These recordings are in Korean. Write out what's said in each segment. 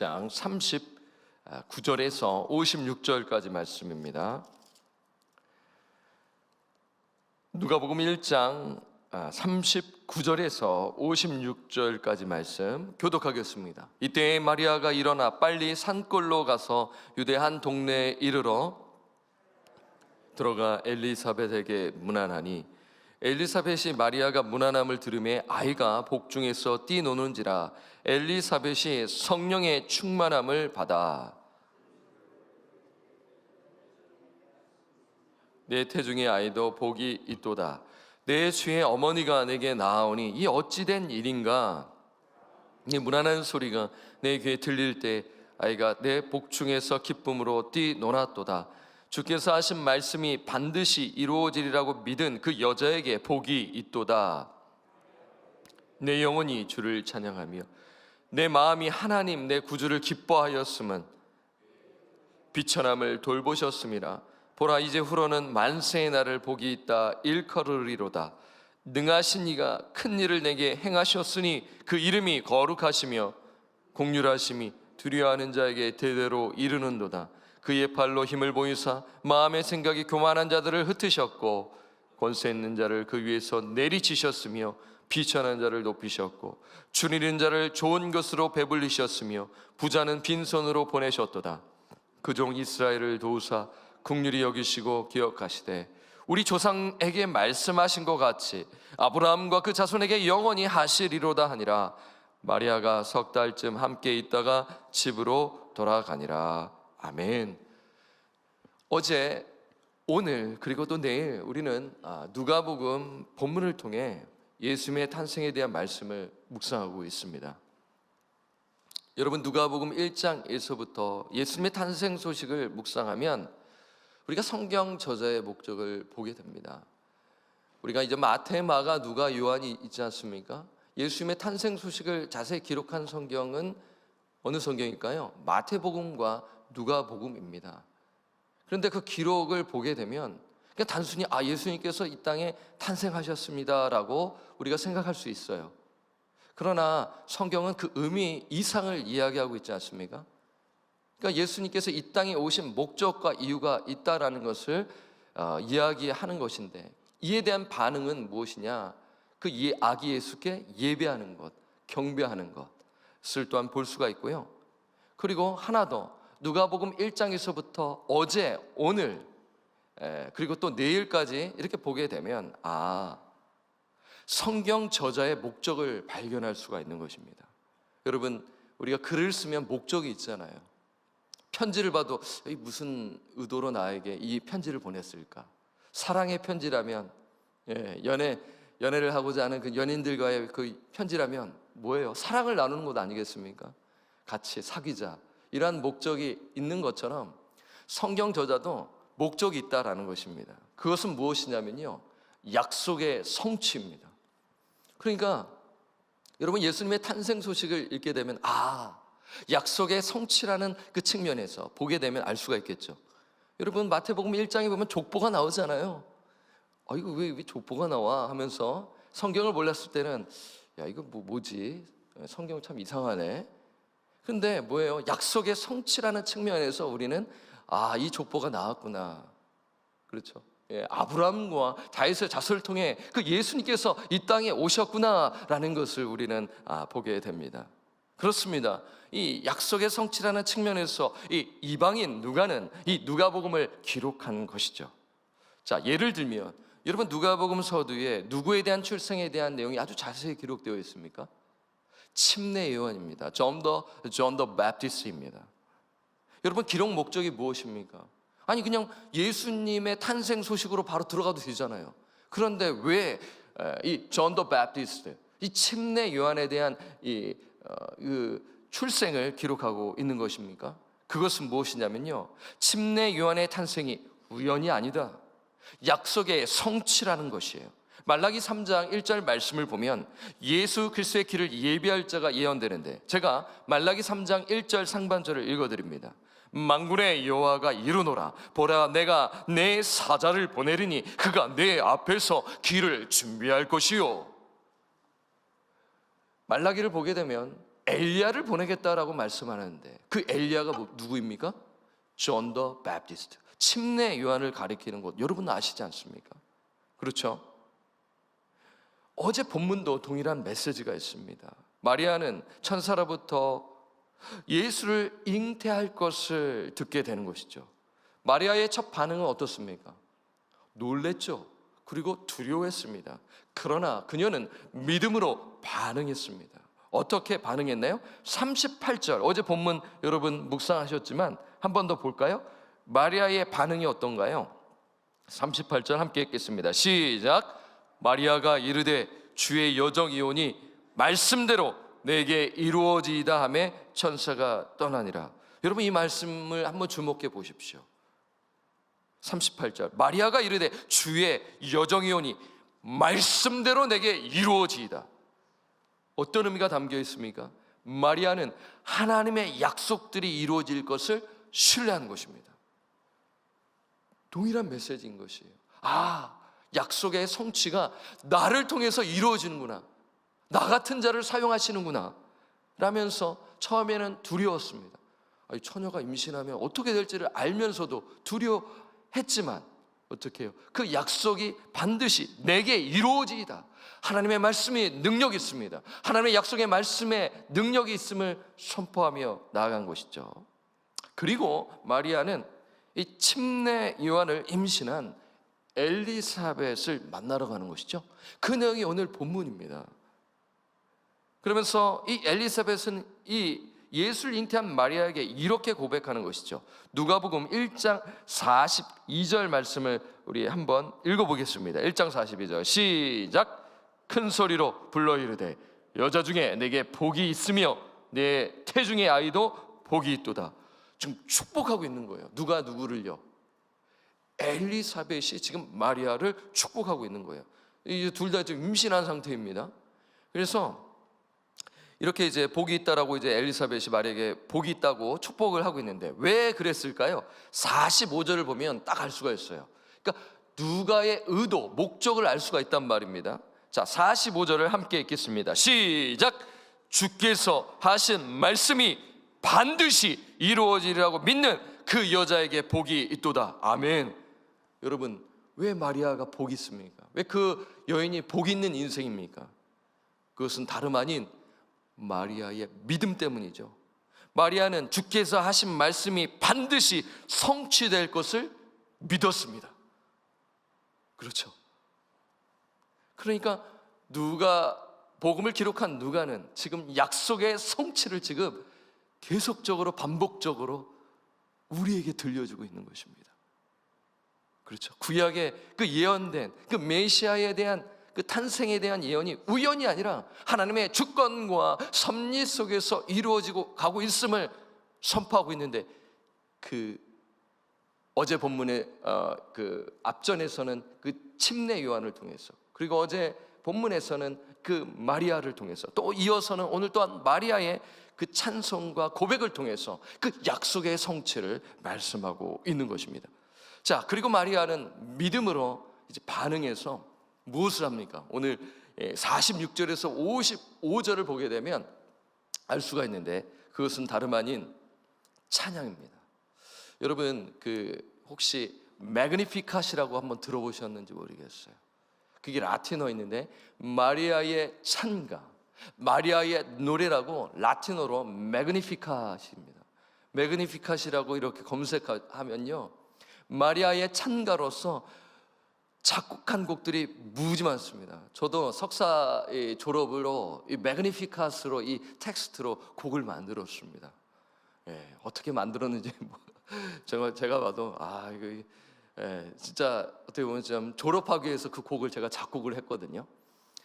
1장 39절에서 56절까지 말씀입니다. 누가복음 1장 39절에서 56절까지 말씀 교독하겠습니다. 이때 마리아가 일어나 빨리 산골로 가서 유대 한 동네에 이르러 들어가 엘리사벳에게 문안하니 엘리사벳이 마리아가 문안함을 들으매 아이가 복중에서 뛰노는지라 엘리사벳이 성령의 충만함을 받아 내 태중의 아이도 복이 있도다. 내 주의 어머니가 내게 나아오니 이 어찌된 일인가. 이 문안하는 소리가 내 귀에 들릴 때 아이가 내 복중에서 기쁨으로 뛰노났도다. 주께서 하신 말씀이 반드시 이루어지리라고 믿은 그 여자에게 복이 있도다. 내 영혼이 주를 찬양하며 내 마음이 하나님 내 구주를 기뻐하였음은 비천함을 돌보셨음이라. 보라 이제 후로는 만세의 날을 복이 있다 일컬으리로다. 능하신 이가 큰 일을 내게 행하셨으니 그 이름이 거룩하시며 공률하심이 두려워하는 자에게 대대로 이르는도다. 그의 팔로 힘을 보이사 마음의 생각이 교만한 자들을 흩으셨고 권세 있는 자를 그 위에서 내리치셨으며 비천한 자를 높이셨고 줄 잃은 자를 좋은 것으로 배불리셨으며 부자는 빈손으로 보내셨도다. 그 종 이스라엘을 도우사 긍휼히 여기시고 기억하시되 우리 조상에게 말씀하신 것 같이 아브라함과 그 자손에게 영원히 하시리로다 하니라. 마리아가 석 달쯤 함께 있다가 집으로 돌아가니라. 아멘. 어제, 오늘 그리고 또 내일 우리는 누가복음 본문을 통해 예수님의 탄생에 대한 말씀을 묵상하고 있습니다. 여러분 누가복음 1장에서부터 예수님의 탄생 소식을 묵상하면 우리가 성경 저자의 목적을 보게 됩니다. 우리가 이제 마태, 마가, 누가, 요한이 있지 않습니까? 예수님의 탄생 소식을 자세히 기록한 성경은 어느 성경일까요? 마태복음과 누가복음입니다. 그런데 그 기록을 보게 되면 그냥 단순히 예수님께서 이 땅에 탄생하셨습니다라고 우리가 생각할 수 있어요. 그러나 성경은 그 의미 이상을 이야기하고 있지 않습니까? 그러니까 예수님께서 이 땅에 오신 목적과 이유가 있다라는 것을 이야기하는 것인데 이에 대한 반응은 무엇이냐? 그 아기 예수께 예배하는 것, 경배하는 것을 또한 볼 수가 있고요. 그리고 하나 더 누가복음 1장에서부터 어제, 오늘 그리고 또 내일까지 이렇게 보게 되면 성경 저자의 목적을 발견할 수가 있는 것입니다. 여러분 우리가 글을 쓰면 목적이 있잖아요. 편지를 봐도 무슨 의도로 나에게 이 편지를 보냈을까? 사랑의 편지라면 연애를 하고자 하는 그 연인들과의 그 편지라면 뭐예요? 사랑을 나누는 것 아니겠습니까? 같이 사귀자 이러한 목적이 있는 것처럼 성경 저자도 목적이 있다라는 것입니다. 그것은 무엇이냐면요, 약속의 성취입니다. 그러니까 여러분 예수님의 탄생 소식을 읽게 되면 약속의 성취라는 그 측면에서 보게 되면 알 수가 있겠죠. 여러분 마태복음 1장에 보면 족보가 나오잖아요. 이거 왜 족보가 나와 하면서 성경을 몰랐을 때는 이거 뭐지? 성경 참 이상하네. 근데 뭐예요? 약속의 성취라는 측면에서 우리는 이 족보가 나왔구나. 그렇죠? 아브라함과 다윗의 자손을 통해 그 예수님께서 이 땅에 오셨구나라는 것을 우리는 보게 됩니다. 그렇습니다. 이 약속의 성취라는 측면에서 이 이방인 누가는 이 누가복음을 기록한 것이죠. 자, 예를 들면 여러분 누가복음 서두에 누구에 대한 출생에 대한 내용이 아주 자세히 기록되어 있습니까? 침례 요한입니다. 존 더 배프티스트입니다. 여러분 기록 목적이 무엇입니까? 그냥 예수님의 탄생 소식으로 바로 들어가도 되잖아요. 그런데 왜 이 존 더 배프티스트, 이 침례 요한에 대한 그 출생을 기록하고 있는 것입니까? 그것은 무엇이냐면요, 침례 요한의 탄생이 우연이 아니다. 약속의 성취라는 것이에요. 말라기 3장 1절 말씀을 보면 예수 그리스도의 길을 예비할 자가 예언되는데 제가 말라기 3장 1절 상반절을 읽어드립니다. 만군의 여호와가 이르노라, 보라 내가 내 사자를 보내리니 그가 내 앞에서 길을 준비할 것이요. 말라기를 보게 되면 엘리야를 보내겠다라고 말씀하는데 그 엘리야가 누구입니까? 존 더 베프티스트, 침례 요한을 가리키는 것, 여러분 아시지 않습니까? 그렇죠? 어제 본문도 동일한 메시지가 있습니다. 마리아는 천사로부터 예수를 잉태할 것을 듣게 되는 것이죠. 마리아의 첫 반응은 어떻습니까? 놀랬죠. 그리고 두려워했습니다. 그러나 그녀는 믿음으로 반응했습니다. 어떻게 반응했나요? 38절, 어제 본문 여러분 묵상하셨지만 한 번 더 볼까요? 마리아의 반응이 어떤가요? 38절 함께 읽겠습니다. 시작. 마리아가 이르되 주의 여정이오니 말씀대로 내게 이루어지이다 하매 천사가 떠나니라. 여러분 이 말씀을 한번 주목해 보십시오. 38절, 마리아가 이르되 주의 여정이오니 말씀대로 내게 이루어지이다. 어떤 의미가 담겨 있습니까? 마리아는 하나님의 약속들이 이루어질 것을 신뢰하는 것입니다. 동일한 메시지인 것이에요. 약속의 성취가 나를 통해서 이루어지는구나, 나 같은 자를 사용하시는구나 라면서 처음에는 두려웠습니다. 처녀가 임신하면 어떻게 될지를 알면서도 두려워했지만 어떻게 해요? 그 약속이 반드시 내게 이루어지이다. 하나님의 말씀이 능력이 있습니다. 하나님의 약속의 말씀에 능력이 있음을 선포하며 나아간 것이죠. 그리고 마리아는 이 침례 요한을 임신한 엘리사벳을 만나러 가는 것이죠. 그 내용이 오늘 본문입니다. 그러면서 이 엘리사벳은 이 예수를 잉태한 마리아에게 이렇게 고백하는 것이죠. 누가복음 1장 42절 말씀을 우리 한번 읽어보겠습니다. 1장 42절 시작. 큰 소리로 불러 이르되 여자 중에 내게 복이 있으며 내 태중의 아이도 복이 있도다. 지금 축복하고 있는 거예요. 누가 누구를요? 엘리사벳이 지금 마리아를 축복하고 있는 거예요. 둘 다 지금 임신한 상태입니다. 그래서 이렇게 이제 복이 있다라고 이제 엘리사벳이 마리아에게 복이 있다고 축복을 하고 있는데 왜 그랬을까요? 45절을 보면 딱 알 수가 있어요. 그러니까 누가의 의도, 목적을 알 수가 있단 말입니다. 자, 45절을 함께 읽겠습니다. 시작. 주께서 하신 말씀이 반드시 이루어지리라고 믿는 그 여자에게 복이 있도다. 아멘. 여러분, 왜 마리아가 복이 있습니까? 왜 그 여인이 복 있는 인생입니까? 그것은 다름 아닌 마리아의 믿음 때문이죠. 마리아는 주께서 하신 말씀이 반드시 성취될 것을 믿었습니다. 그렇죠. 그러니까 누가, 복음을 기록한 누가는 지금 약속의 성취를 지금 계속적으로 반복적으로 우리에게 들려주고 있는 것입니다. 그렇죠. 구약의 그 예언된 그 메시아에 대한 그 탄생에 대한 예언이 우연이 아니라 하나님의 주권과 섭리 속에서 이루어지고 가고 있음을 선포하고 있는데, 그 어제 본문의 그 앞전에서는 그 침례 요한을 통해서, 그리고 어제 본문에서는 그 마리아를 통해서, 또 이어서는 오늘 또한 마리아의 그 찬송과 고백을 통해서 그 약속의 성취를 말씀하고 있는 것입니다. 자, 그리고 마리아는 믿음으로 이제 반응해서 무엇을 합니까? 오늘 46절에서 55절을 보게 되면 알 수가 있는데, 그것은 다름 아닌 찬양입니다. 여러분, 그 혹시 매그니피캇이라고 한번 들어보셨는지 모르겠어요. 그게 라틴어인데 마리아의 찬가, 마리아의 노래라고 라틴어로 매그니피캇입니다. 매그니피캇이라고 이렇게 검색하면요, 마리아의 찬가로서 작곡한 곡들이 무지 많습니다. 저도 석사 졸업으로 이 매그니피캇으로 이 텍스트로 곡을 만들었습니다. 어떻게 만들었는지 제가 봐도 이거 진짜 어떻게 보면 좀 졸업하기 위해서 그 곡을 제가 작곡을 했거든요.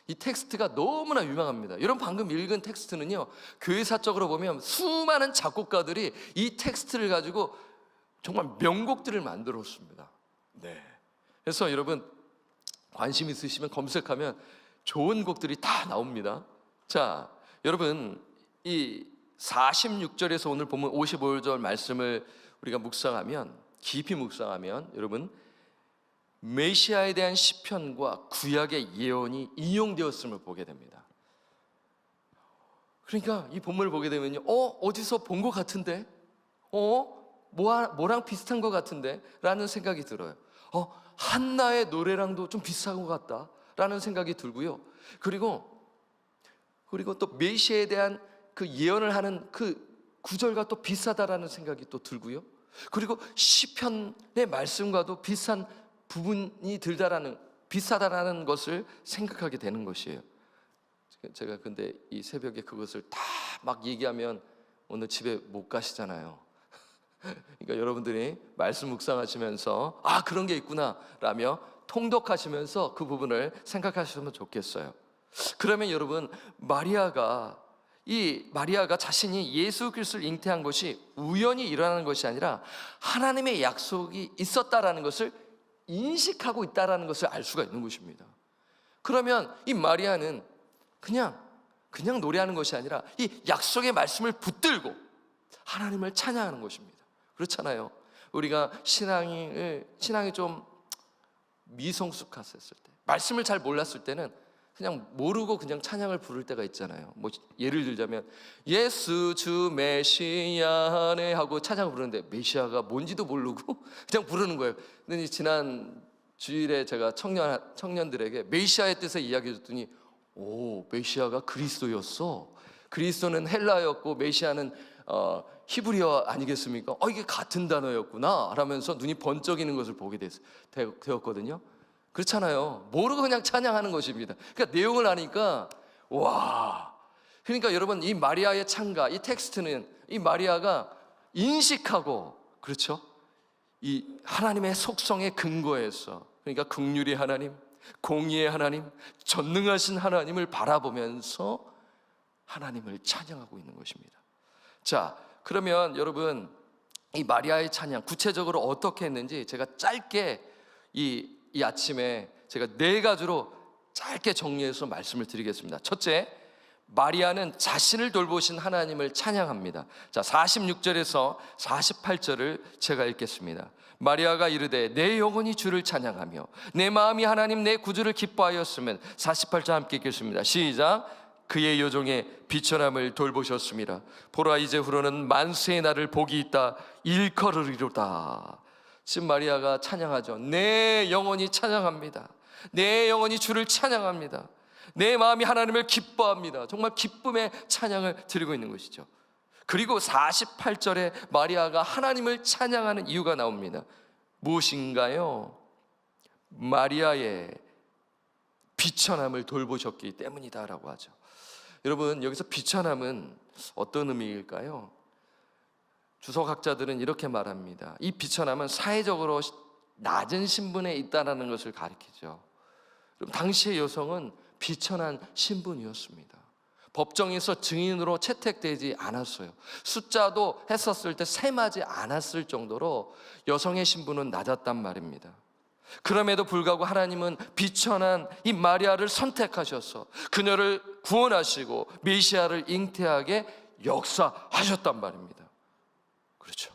이 텍스트가 너무나 유명합니다. 여러분 방금 읽은 텍스트는요, 교회사적으로 보면 수많은 작곡가들이 이 텍스트를 가지고 정말 명곡들을 만들었습니다. 그래서 여러분 관심 있으시면 검색하면 좋은 곡들이 다 나옵니다. 자, 여러분 이 46절에서 오늘 보면 55절 말씀을 우리가 묵상하면, 깊이 묵상하면 여러분 메시아에 대한 시편과 구약의 예언이 인용되었음을 보게 됩니다. 그러니까 이 본문을 보게 되면요, 어디서 본 것 같은데, 뭐랑 비슷한 것 같은데 라는 생각이 들어요. 한나의 노래랑도 좀 비슷한 것 같다 라는 생각이 들고요. 그리고 또 메시아에 대한 그 예언을 하는 그 구절과 또 비슷하다라는 생각이 또 들고요. 그리고 시편의 말씀과도 비슷한 부분이 비슷하다라는 것을 생각하게 되는 것이에요. 제가 근데 이 새벽에 그것을 다 막 얘기하면 오늘 집에 못 가시잖아요. 그러니까 여러분들이 말씀 묵상하시면서 그런 게 있구나 라며 통독하시면서 그 부분을 생각하시면 좋겠어요. 그러면 여러분, 마리아가 자신이 예수 그리스도를 잉태한 것이 우연히 일어나는 것이 아니라 하나님의 약속이 있었다라는 것을 인식하고 있다라는 것을 알 수가 있는 것입니다. 그러면 이 마리아는 그냥 노래하는 것이 아니라 이 약속의 말씀을 붙들고 하나님을 찬양하는 것입니다. 그렇잖아요. 우리가 신앙이 좀 미성숙했을 때, 말씀을 잘 몰랐을 때는 그냥 모르고 그냥 찬양을 부를 때가 있잖아요. 뭐 예를 들자면 예수 주 메시아네 하고 찬양을 부르는데 메시아가 뭔지도 모르고 그냥 부르는 거예요. 근데 지난 주일에 제가 청년들에게 메시아의 뜻을 이야기해 줬더니 메시아가 그리스도였어. 그리스도는 헬라였고 메시아는 히브리어 아니겠습니까? 이게 같은 단어였구나 라면서 눈이 번쩍이는 것을 보게 되었거든요. 그렇잖아요. 모르고 그냥 찬양하는 것입니다. 그러니까 내용을 아니까 그러니까 여러분, 이 마리아의 찬가, 이 텍스트는 이 마리아가 인식하고, 그렇죠? 이 하나님의 속성의 근거에서, 그러니까 긍휼의 하나님, 공의의 하나님, 전능하신 하나님을 바라보면서 하나님을 찬양하고 있는 것입니다. 자, 그러면 여러분, 이 마리아의 찬양 구체적으로 어떻게 했는지 제가 짧게 이 아침에 제가 4가지로 짧게 정리해서 말씀을 드리겠습니다. 첫째, 마리아는 자신을 돌보신 하나님을 찬양합니다. 자, 46절에서 48절을 제가 읽겠습니다. 마리아가 이르되 내 영혼이 주를 찬양하며 내 마음이 하나님 내 구주를 기뻐하였으면. 48절 함께 읽겠습니다. 시작. 그의 여종의 비천함을 돌보셨습니다. 보라, 이제후로는 만세의 날을 복이 있다 일컬으리로다. 지금 마리아가 찬양하죠. 내 영혼이 찬양합니다. 내 영혼이 주를 찬양합니다. 내 마음이 하나님을 기뻐합니다. 정말 기쁨의 찬양을 드리고 있는 것이죠. 그리고 48절에 마리아가 하나님을 찬양하는 이유가 나옵니다. 무엇인가요? 마리아의 비천함을 돌보셨기 때문이다라고 하죠. 여러분, 여기서 비천함은 어떤 의미일까요? 주석학자들은 이렇게 말합니다. 이 비천함은 사회적으로 낮은 신분에 있다는 것을 가리키죠. 그럼 당시의 여성은 비천한 신분이었습니다. 법정에서 증인으로 채택되지 않았어요. 숫자도 했었을 때 셈하지 않았을 정도로 여성의 신분은 낮았단 말입니다. 그럼에도 불구하고 하나님은 비천한 이 마리아를 선택하셔서 그녀를 구원하시고 메시아를 잉태하게 역사하셨단 말입니다. 그렇죠.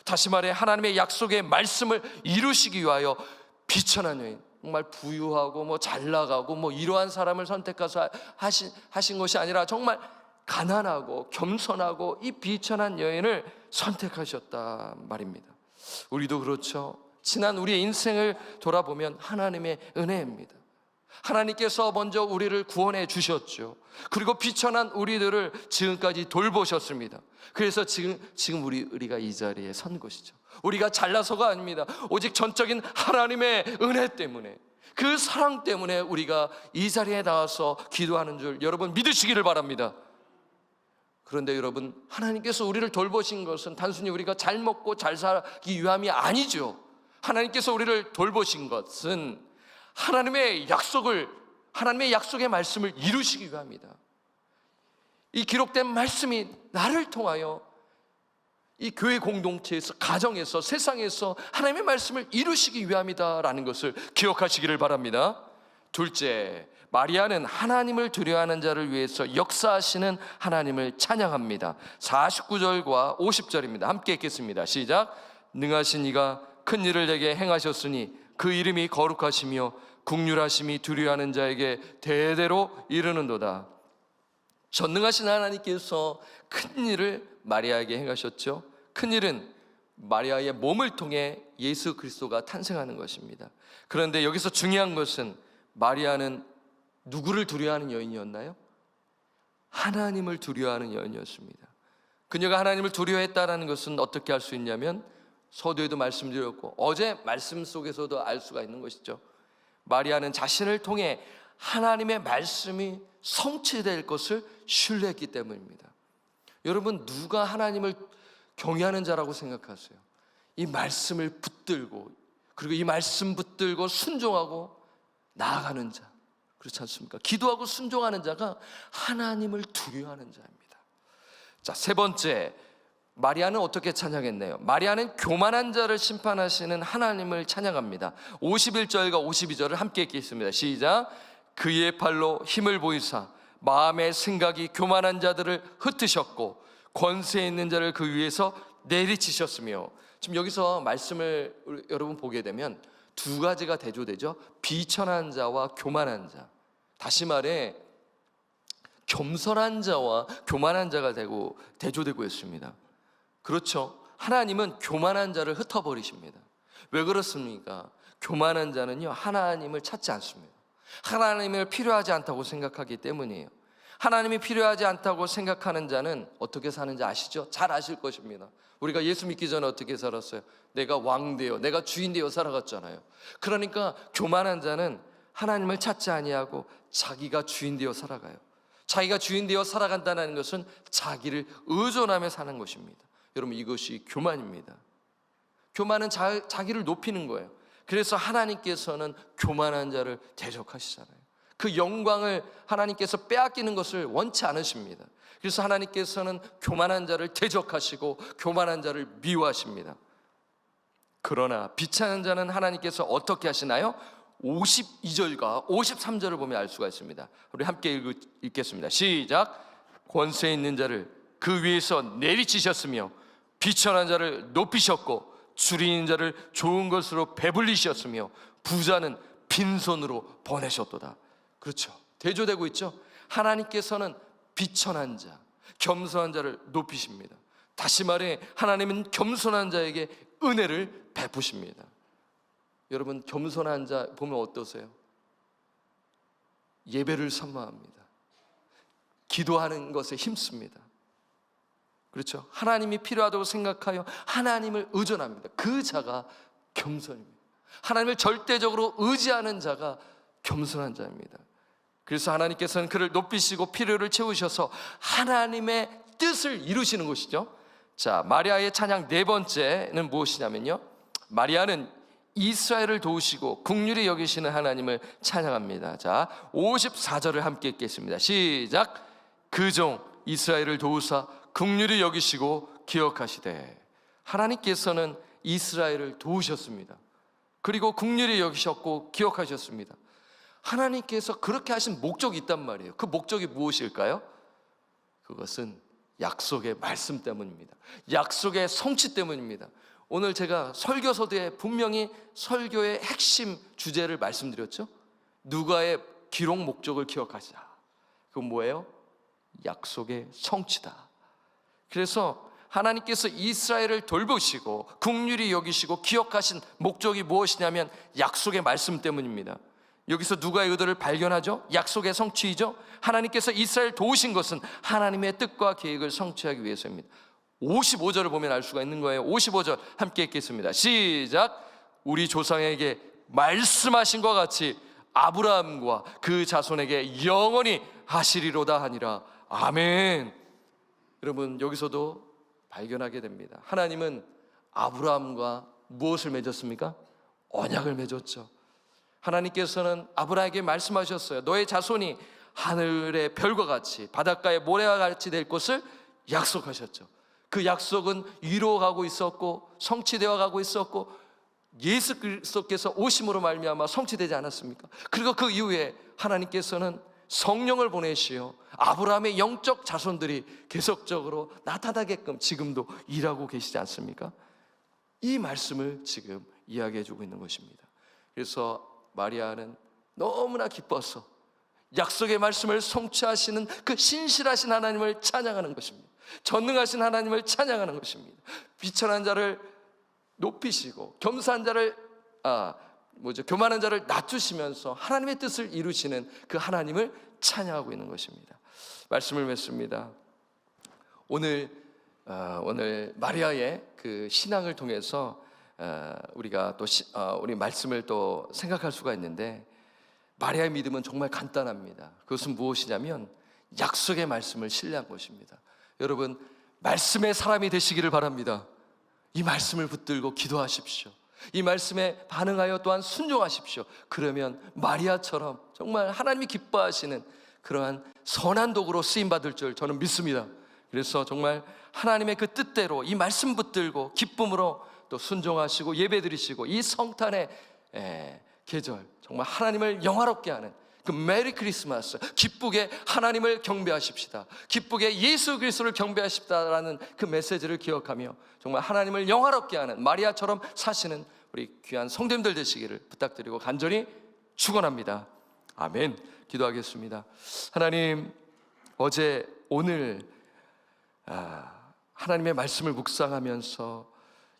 다시 말해 하나님의 약속의 말씀을 이루시기 위하여 비천한 여인, 정말 부유하고 잘나가고 이러한 사람을 선택해서 하신 것이 아니라 정말 가난하고 겸손하고 이 비천한 여인을 선택하셨단 말입니다. 우리도 그렇죠. 지난 우리의 인생을 돌아보면 하나님의 은혜입니다. 하나님께서 먼저 우리를 구원해 주셨죠. 그리고 비천한 우리들을 지금까지 돌보셨습니다. 그래서 지금 우리가 이 자리에 선 것이죠. 우리가 잘나서가 아닙니다. 오직 전적인 하나님의 은혜 때문에, 그 사랑 때문에 우리가 이 자리에 나와서 기도하는 줄 여러분 믿으시기를 바랍니다. 그런데 여러분, 하나님께서 우리를 돌보신 것은 단순히 우리가 잘 먹고 잘 살기 위함이 아니죠. 하나님께서 우리를 돌보신 것은 하나님의 약속의 말씀을 이루시기 위함이다. 이 기록된 말씀이 나를 통하여 이 교회 공동체에서, 가정에서, 세상에서 하나님의 말씀을 이루시기 위함이다라는 것을 기억하시기를 바랍니다. 둘째, 마리아는 하나님을 두려워하는 자를 위해서 역사하시는 하나님을 찬양합니다. 49절과 50절입니다. 함께 읽겠습니다. 시작. 능하신 이가 큰 일을 내게 행하셨으니 그 이름이 거룩하시며 긍휼하심이 두려워하는 자에게 대대로 이르는도다. 전능하신 하나님께서 큰 일을 마리아에게 행하셨죠. 큰 일은 마리아의 몸을 통해 예수 그리스도가 탄생하는 것입니다. 그런데 여기서 중요한 것은 마리아는 누구를 두려워하는 여인이었나요? 하나님을 두려워하는 여인이었습니다. 그녀가 하나님을 두려워했다는 것은 어떻게 알 수 있냐면 서두에도 말씀드렸고 어제 말씀 속에서도 알 수가 있는 것이죠. 마리아는 자신을 통해 하나님의 말씀이 성취될 것을 신뢰했기 때문입니다. 여러분, 누가 하나님을 경외하는 자라고 생각하세요? 이 말씀을 붙들고, 그리고 이 말씀 붙들고 순종하고 나아가는 자, 그렇지 않습니까? 기도하고 순종하는 자가 하나님을 두려워하는 자입니다. 자, 세 번째, 마리아는 어떻게 찬양했나요? 마리아는 교만한 자를 심판하시는 하나님을 찬양합니다. 51절과 52절을 함께 읽겠습니다. 시작. 그의 팔로 힘을 보이사 마음의 생각이 교만한 자들을 흩으셨고 권세 있는 자를 그 위에서 내리치셨으며. 지금 여기서 말씀을 여러분 보게 되면 두 가지가 대조되죠. 비천한 자와 교만한 자. 다시 말해 겸손한 자와 교만한 자가 대조되고 있습니다. 그렇죠. 하나님은 교만한 자를 흩어버리십니다. 왜 그렇습니까? 교만한 자는요, 하나님을 찾지 않습니다. 하나님을 필요하지 않다고 생각하기 때문이에요. 하나님이 필요하지 않다고 생각하는 자는 어떻게 사는지 아시죠? 잘 아실 것입니다. 우리가 예수 믿기 전에 어떻게 살았어요? 내가 왕 되어, 내가 주인 되어 살아갔잖아요. 그러니까 교만한 자는 하나님을 찾지 아니하고 자기가 주인 되어 살아가요. 자기가 주인 되어 살아간다는 것은 자기를 의존하며 사는 것입니다. 여러분, 이것이 교만입니다. 교만은 자기를 높이는 거예요. 그래서 하나님께서는 교만한 자를 대적하시잖아요. 그 영광을 하나님께서 빼앗기는 것을 원치 않으십니다. 그래서 하나님께서는 교만한 자를 대적하시고 교만한 자를 미워하십니다. 그러나 비천한 자는 하나님께서 어떻게 하시나요? 52절과 53절을 보면 알 수가 있습니다. 우리 함께 읽겠습니다. 시작. 권세 있는 자를 그 위에서 내리치셨으며 비천한 자를 높이셨고 줄이는 자를 좋은 것으로 배불리셨으며 부자는 빈손으로 보내셨도다. 그렇죠. 대조되고 있죠. 하나님께서는 비천한 자, 겸손한 자를 높이십니다. 다시 말해 하나님은 겸손한 자에게 은혜를 베푸십니다. 여러분, 겸손한 자 보면 어떠세요? 예배를 선망합니다. 기도하는 것에 힘씁니다. 그렇죠. 하나님이 필요하다고 생각하여 하나님을 의존합니다. 그 자가 겸손입니다. 하나님을 절대적으로 의지하는 자가 겸손한 자입니다. 그래서 하나님께서는 그를 높이시고 필요를 채우셔서 하나님의 뜻을 이루시는 것이죠. 자, 마리아의 찬양 네 번째는 무엇이냐면요, 마리아는 이스라엘을 도우시고 긍휼히 여기시는 하나님을 찬양합니다. 자, 54절을 함께 읽겠습니다. 시작. 그 종 이스라엘을 도우사 긍휼히 여기시고 기억하시되. 하나님께서는 이스라엘을 도우셨습니다. 그리고 긍휼히 여기셨고 기억하셨습니다. 하나님께서 그렇게 하신 목적이 있단 말이에요. 그 목적이 무엇일까요? 그것은 약속의 말씀 때문입니다. 약속의 성취 때문입니다. 오늘 제가 설교 서두에 분명히 설교의 핵심 주제를 말씀드렸죠. 누가의 기록 목적을 기억하자. 그건 뭐예요? 약속의 성취다. 그래서 하나님께서 이스라엘을 돌보시고 긍휼히 여기시고 기억하신 목적이 무엇이냐면 약속의 말씀 때문입니다. 여기서 누가의 의도를 발견하죠? 약속의 성취이죠. 하나님께서 이스라엘 도우신 것은 하나님의 뜻과 계획을 성취하기 위해서입니다. 55절을 보면 알 수가 있는 거예요. 55절 함께 읽겠습니다. 시작. 우리 조상에게 말씀하신 것 같이 아브라함과 그 자손에게 영원히 하시리로다 하니라. 아멘. 여러분, 여기서도 발견하게 됩니다. 하나님은 아브라함과 무엇을 맺었습니까? 언약을 맺었죠. 하나님께서는 아브라함에게 말씀하셨어요. 너의 자손이 하늘의 별과 같이 바닷가의 모래와 같이 될 것을 약속하셨죠. 그 약속은 이루어가고 있었고 성취되어 가고 있었고 예수 그리스도께서 오심으로 말미암아 성취되지 않았습니까? 그리고 그 이후에 하나님께서는 성령을 보내시어 아브라함의 영적 자손들이 계속적으로 나타나게끔 지금도 일하고 계시지 않습니까? 이 말씀을 지금 이야기해 주고 있는 것입니다. 그래서 마리아는 너무나 기뻐서 약속의 말씀을 성취하시는 그 신실하신 하나님을 찬양하는 것입니다. 전능하신 하나님을 찬양하는 것입니다. 비천한 자를 높이시고 겸사한 자를 교만한 자를 낮추시면서 하나님의 뜻을 이루시는 그 하나님을 찬양하고 있는 것입니다. 말씀을 맺습니다. 오늘 마리아의 그 신앙을 통해서 우리가 또 우리 말씀을 또 생각할 수가 있는데, 마리아의 믿음은 정말 간단합니다. 그것은 무엇이냐면 약속의 말씀을 신뢰한 것입니다. 여러분, 말씀의 사람이 되시기를 바랍니다. 이 말씀을 붙들고 기도하십시오. 이 말씀에 반응하여 또한 순종하십시오. 그러면 마리아처럼 정말 하나님이 기뻐하시는 그러한 선한 도구로 쓰임받을 줄 저는 믿습니다. 그래서 정말 하나님의 그 뜻대로 이 말씀 붙들고 기쁨으로 또 순종하시고 예배드리시고, 이 성탄의 계절 정말 하나님을 영화롭게 하는 그 메리 크리스마스, 기쁘게 하나님을 경배하십시다. 기쁘게 예수 그리스도를 경배하십시다라는 그 메시지를 기억하며 정말 하나님을 영화롭게 하는 마리아처럼 사시는 우리 귀한 성도님들 되시기를 부탁드리고 간절히 축원합니다. 아멘. 기도하겠습니다. 하나님, 어제 오늘 하나님의 말씀을 묵상하면서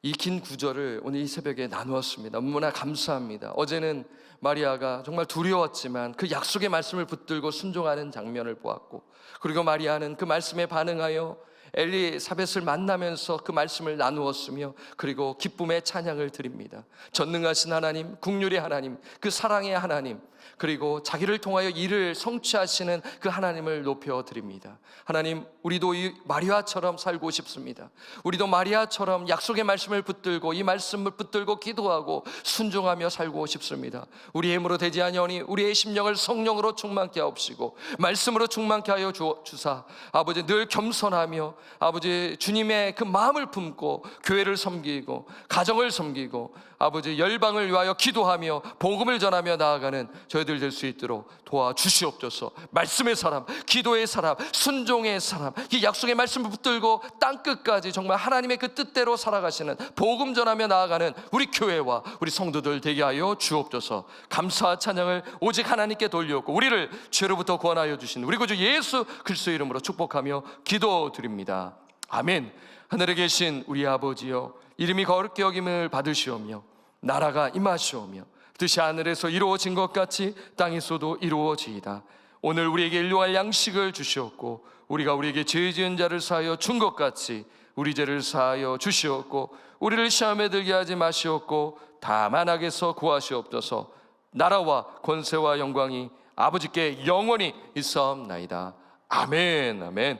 이 긴 구절을 오늘 이 새벽에 나누었습니다. 너무나 감사합니다. 어제는 마리아가 정말 두려웠지만 그 약속의 말씀을 붙들고 순종하는 장면을 보았고, 그리고 마리아는 그 말씀에 반응하여 엘리사벳을 만나면서 그 말씀을 나누었으며, 그리고 기쁨의 찬양을 드립니다. 전능하신 하나님, 긍휼의 하나님, 그 사랑의 하나님, 그리고 자기를 통하여 일을 성취하시는 그 하나님을 높여 드립니다. 하나님, 우리도 이 마리아처럼 살고 싶습니다. 우리도 마리아처럼 약속의 말씀을 붙들고 이 말씀을 붙들고 기도하고 순종하며 살고 싶습니다. 우리의 힘으로 되지 아니하니 우리의 심령을 성령으로 충만케 하옵시고 말씀으로 충만케 하여 주사, 아버지 늘 겸손하며 아버지 주님의 그 마음을 품고 교회를 섬기고 가정을 섬기고 아버지 열방을 위하여 기도하며 복음을 전하며 나아가는 저희들 될 수 있도록 도와주시옵소서. 말씀의 사람, 기도의 사람, 순종의 사람, 이 약속의 말씀을 붙들고 땅끝까지 정말 하나님의 그 뜻대로 살아가시는, 복음 전하며 나아가는 우리 교회와 우리 성도들 되게 하여 주옵소서. 감사와 찬양을 오직 하나님께 돌려오고 우리를 죄로부터 구원하여 주신 우리 구주 예수 그리스도의 이름으로 축복하며 기도드립니다. 아멘. 하늘에 계신 우리 아버지여, 이름이 거룩히 여김을 받으시오며 나라가 임하시오며 뜻이 하늘에서 이루어진 것 같이 땅에서도 이루어지이다. 오늘 우리에게 일용할 양식을 주시옵고 우리가 우리에게 죄 지은 자를 사하여 준 것 같이 우리 죄를 사하여 주시옵고 우리를 시험에 들게 하지 마시옵고 다만 악에서 구하시옵소서. 나라와 권세와 영광이 아버지께 영원히 있사옵나이다. 아멘. 아멘.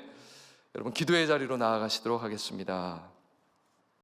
여러분, 기도의 자리로 나아가시도록 하겠습니다.